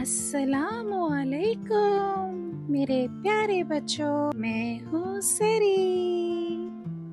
अस्सलामुअलैकुम मेरे प्यारे बच्चों, मैं हूँ सरी।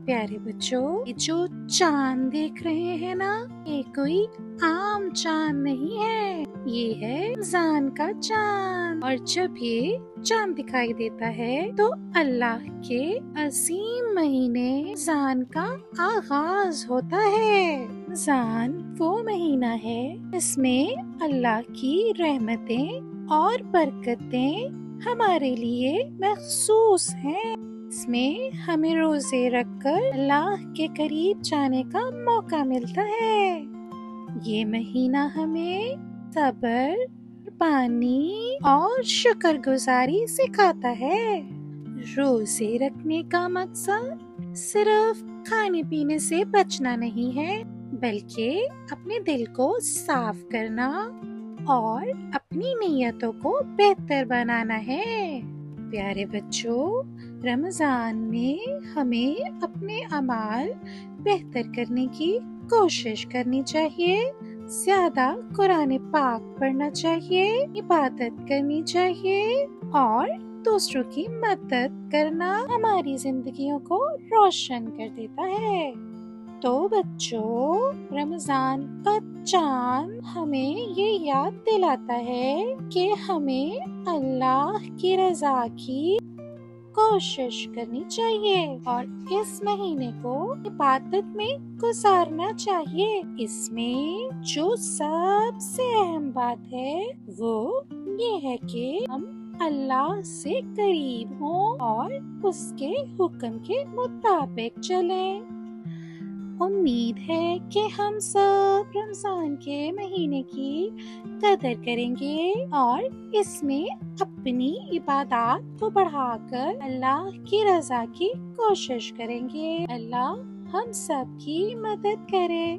प्यारे बच्चों, ये जो चांद देख रहे हैं ना, ये कोई आम चांद नहीं है, ये है रमजान का चांद। और जब ये चांद दिखाई देता है तो अल्लाह के अजीम महीने रमजान का आगाज होता है। रमजान वो महीना है इसमें अल्लाह की रहमतें और बरकतें हमारे लिए मखसूस हैं। इसमें हमें रोजे रखकर अल्लाह के करीब जाने का मौका मिलता है। ये महीना हमें सब्र, पानी और शुक्रगुजारी सिखाता है। रोजे रखने का मकसद सिर्फ खाने पीने से बचना नहीं है, बल्कि अपने दिल को साफ करना और अपनी नीयतों को बेहतर बनाना है। प्यारे बच्चों, रमजान में हमें अपने अमाल बेहतर करने की कोशिश करनी चाहिए। ज्यादा कुरान पाक पढ़ना चाहिए, इबादत करनी चाहिए और दूसरों की मदद करना हमारी जिंदगियों को रोशन कर देता है। तो बच्चों, रमजान का चांद हमें ये याद दिलाता है कि हमें अल्लाह की रजा की कोशिश करनी चाहिए और इस महीने को इबादत में गुजारना चाहिए। इसमें जो सबसे अहम बात है वो ये है कि हम अल्लाह से करीब हों और उसके हुक्म के मुताबिक चलें। उम्मीद है कि हम सब रमजान के महीने की कदर करेंगे और इसमें अपनी इबादत को बढ़ाकर अल्लाह की रजा की कोशिश करेंगे। अल्लाह हम सब की मदद करे,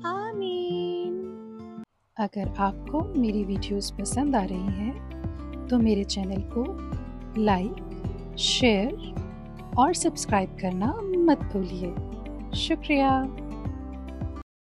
आमीन। अगर आपको मेरी वीडियोस पसंद आ रही हैं तो मेरे चैनल को लाइक, शेयर और सब्सक्राइब करना मत भूलिए। शुक्रिया।